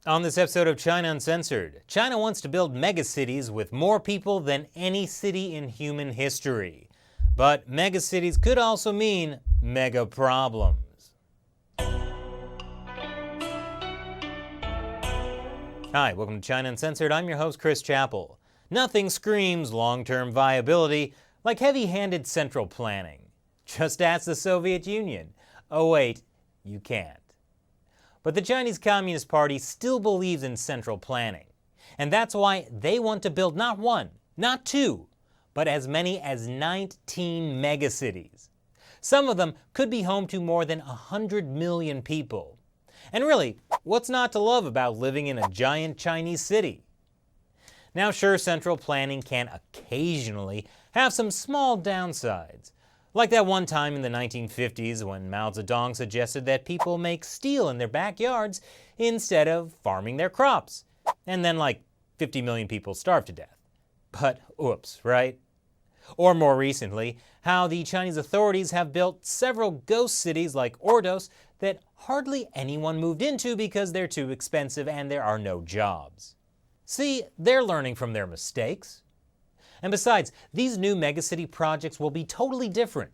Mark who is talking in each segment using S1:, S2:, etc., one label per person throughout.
S1: On this episode of China Uncensored, China wants to build megacities with more people than any city in human history. But megacities could also mean mega problems. Hi, welcome to China Uncensored. I'm your host, Chris Chappell. Nothing screams long-term viability like heavy-handed central planning. Just ask the Soviet Union. Oh wait, you can't. But the Chinese Communist Party still believes in central planning. And that's why they want to build not one, not two, but as many as 19 megacities. Some of them could be home to more than 100 million people. And really, what's not to love about living in a giant Chinese city? Now sure, central planning can occasionally have some small downsides. Like that one time in the 1950s when Mao Zedong suggested that people make steel in their backyards instead of farming their crops. And then like 50 million people starved to death. But oops, right? Or more recently, how the Chinese authorities have built several ghost cities like Ordos that hardly anyone moved into because they're too expensive and there are no jobs. See, they're learning from their mistakes. And besides, these new megacity projects will be totally different.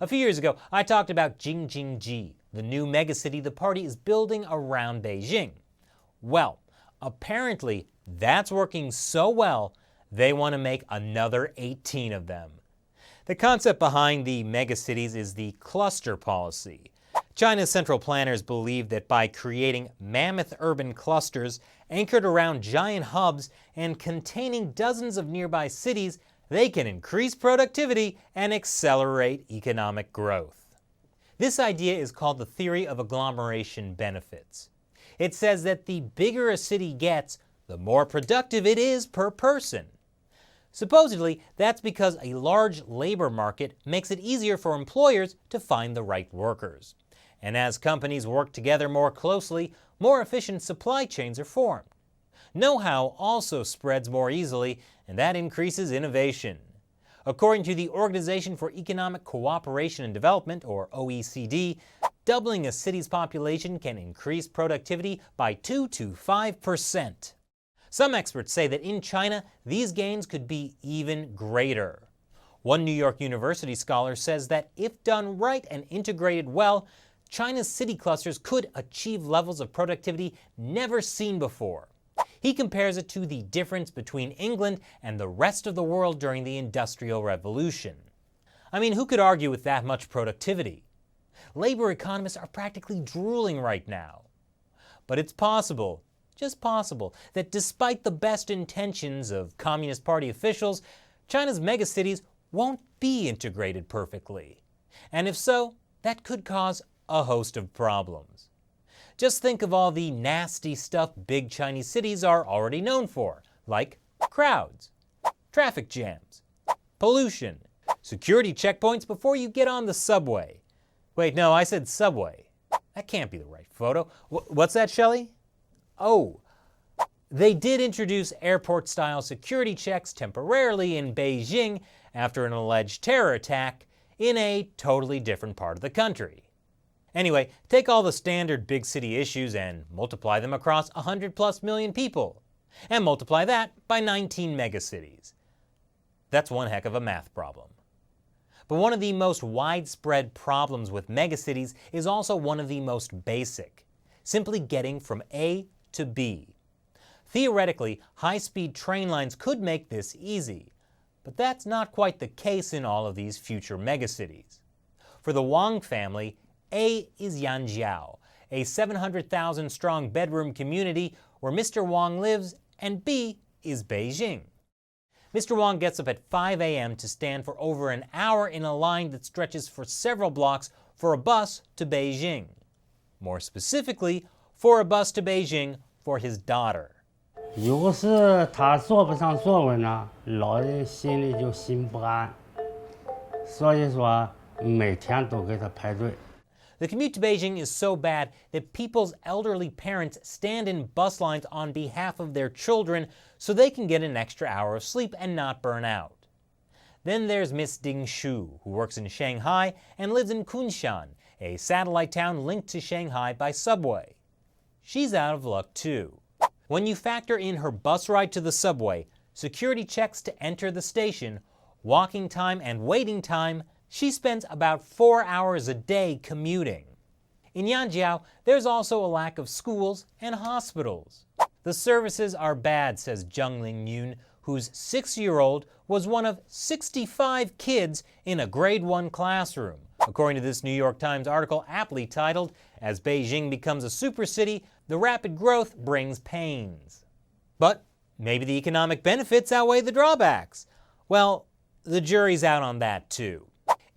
S1: A few years ago, I talked about Jing-Jin-Ji, the new megacity the party is building around Beijing. Well, apparently that's working so well, they want to make another 18 of them. The concept behind the megacities is the cluster policy. China's central planners believe that by creating mammoth urban clusters anchored around giant hubs and containing dozens of nearby cities, they can increase productivity and accelerate economic growth. This idea is called the theory of agglomeration benefits. It says that the bigger a city gets, the more productive it is per person. Supposedly, that's because a large labor market makes it easier for employers to find the right workers. And as companies work together more closely, more efficient supply chains are formed. Know-how also spreads more easily, and that increases innovation. According to the Organization for Economic Cooperation and Development, or OECD, doubling a city's population can increase productivity by 2 to 5%. Some experts say that in China, these gains could be even greater. One New York University scholar says that if done right and integrated well, China's city clusters could achieve levels of productivity never seen before. He compares it to the difference between England and the rest of the world during the Industrial Revolution. I mean, who could argue with that much productivity? Labor economists are practically drooling right now. But it's possible, just possible, that despite the best intentions of Communist Party officials, China's megacities won't be integrated perfectly. And if so, that could cause a host of problems. Just think of all the nasty stuff big Chinese cities are already known for, like crowds, traffic jams, pollution, security checkpoints before you get on the subway. Wait, no, I said subway. That can't be the right photo. What's that, Shelley? Oh, they did introduce airport-style security checks temporarily in Beijing after an alleged terror attack in a totally different part of the country. Anyway, take all the standard big city issues and multiply them across 100 plus million people. And multiply that by 19 megacities. That's one heck of a math problem. But one of the most widespread problems with megacities is also one of the most basic. Simply getting from A to B. Theoretically, high-speed train lines could make this easy. But that's not quite the case in all of these future megacities. For the Wang family, A is Yangtze, a 700,000 strong bedroom community where Mr. Wang lives, and B is Beijing. Mr. Wang gets up at 5 a.m. to stand for over an hour in a line that stretches for several blocks for a bus to Beijing. More specifically, for a bus to Beijing for his daughter.
S2: 有时他坐不上座位呢，老人心里就心不安，所以说每天都给他排队。
S1: The commute to Beijing is so bad that people's elderly parents stand in bus lines on behalf of their children so they can get an extra hour of sleep and not burn out. Then there's Miss Ding Shu, who works in Shanghai and lives in Kunshan, a satellite town linked to Shanghai by subway. she's out of luck too. When you factor in her bus ride to the subway, security checks to enter the station, walking time and waiting time, she spends about 4 hours a day commuting. In Yangtze, there's also a lack of schools and hospitals. The services are bad, says Zhengling Yun, whose 6-year-old was one of 65 kids in a grade 1 classroom, according to this New York Times article aptly titled, "As Beijing becomes a supercity, the rapid growth brings pains." But maybe the economic benefits outweigh the drawbacks. Well, the jury's out on that too.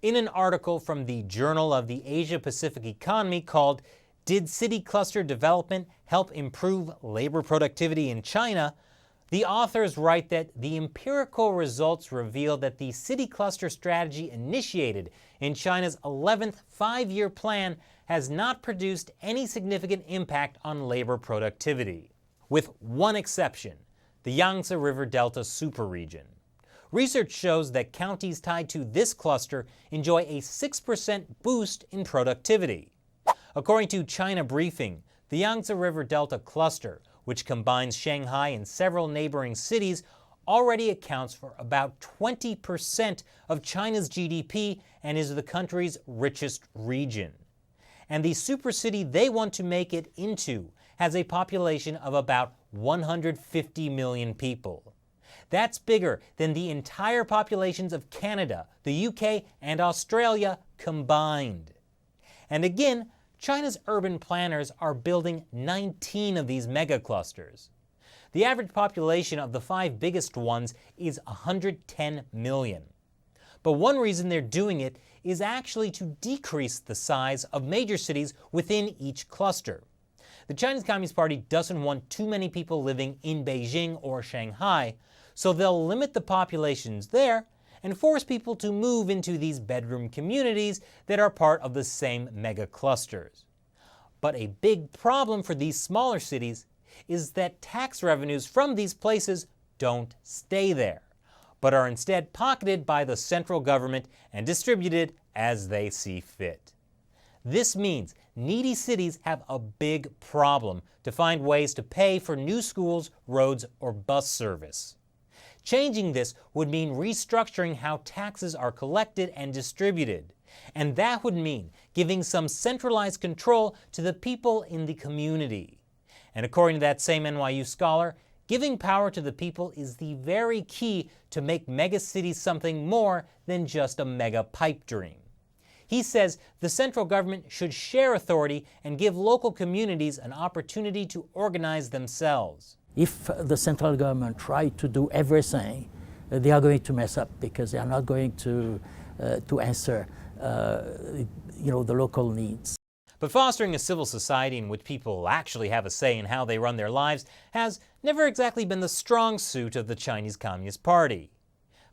S1: In an article from the Journal of the Asia-Pacific Economy called "Did City Cluster Development Help Improve Labor Productivity in China?", the authors write that the empirical results reveal that the city cluster strategy initiated in China's 11th five-year plan has not produced any significant impact on labor productivity, with one exception, the Yangtze River Delta superregion. Research shows that counties tied to this cluster enjoy a 6% boost in productivity. According to China Briefing, the Yangtze River Delta cluster, which combines Shanghai and several neighboring cities, already accounts for about 20% of China's GDP and is the country's richest region. And the supercity they want to make it into has a population of about 150 million people. That's bigger than the entire populations of Canada, the UK, and Australia combined. And again, China's urban planners are building 19 of these megaclusters. The average population of the 5 biggest ones is 110 million. But one reason they're doing it is actually to decrease the size of major cities within each cluster. The Chinese Communist Party doesn't want too many people living in Beijing or Shanghai, so they'll limit the populations there and force people to move into these bedroom communities that are part of the same mega clusters. But a big problem for these smaller cities is that tax revenues from these places don't stay there, but are instead pocketed by the central government and distributed as they see fit. This means needy cities have a big problem to find ways to pay for new schools, roads, or bus service. Changing this would mean restructuring how taxes are collected and distributed, and that would mean giving some centralized control to the people in the community. And according to that same NYU scholar, giving power to the people is the very key to make megacities something more than just a mega pipe dream. He says the central government should share authority and give local communities an opportunity to organize themselves.
S3: If the central government try to do everything, they are going to mess up because they are not going to answer the local needs.
S1: But fostering a civil society in which people actually have a say in how they run their lives has never exactly been the strong suit of the Chinese Communist Party.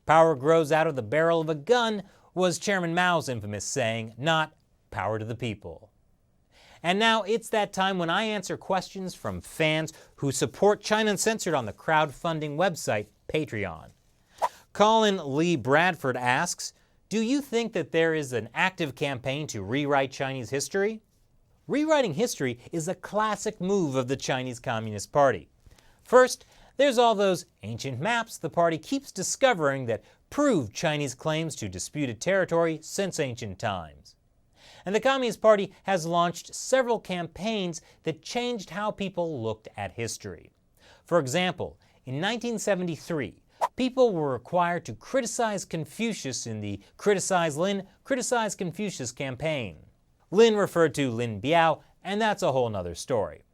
S1: Power grows out of the barrel of a gun was Chairman Mao's infamous saying, not power to the people. And now it's that time when I answer questions from fans who support China Uncensored on the crowdfunding website Patreon. Colin Lee Bradford asks, do you think that there is an active campaign to rewrite Chinese history? Rewriting history is a classic move of the Chinese Communist Party. First, there's all those ancient maps the party keeps discovering that prove Chinese claims to disputed territory since ancient times. And the Communist Party has launched several campaigns that changed how people looked at history. For example, in 1973, people were required to criticize Confucius in the Criticize Lin, Criticize Confucius campaign. Lin referred to Lin Biao, and that's a whole nother story.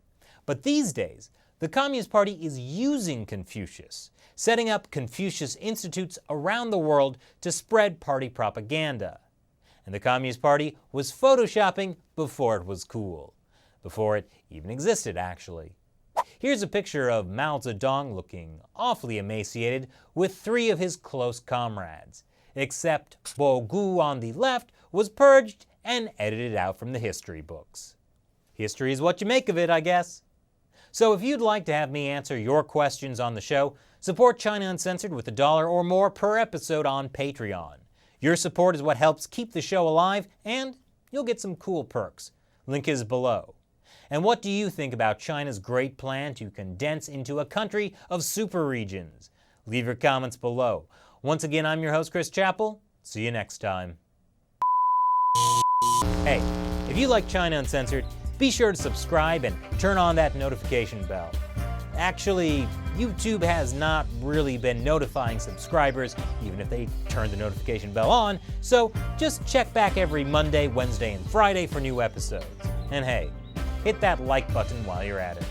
S1: But these days, the Communist Party is using Confucius, setting up Confucius Institutes around the world to spread party propaganda. And the Communist Party was photoshopping before it was cool. Before it even existed, actually. Here's a picture of Mao Zedong looking awfully emaciated with 3 of his close comrades. Except Bo Gu on the left was purged and edited out from the history books. History is what you make of it, I guess. So if you'd like to have me answer your questions on the show, support China Uncensored with $1 or more per episode on Patreon. Your support is what helps keep the show alive, and you'll get some cool perks. Link is below. And what do you think about China's great plan to condense into a country of super regions? Leave your comments below. Once again, I'm your host, Chris Chappell. See you next time. Hey, if you like China Uncensored, be sure to subscribe and turn on that notification bell. Actually, YouTube has not really been notifying subscribers, even if they turn the notification bell on, so just check back every Monday, Wednesday, and Friday for new episodes. And hey, hit that like button while you're at it.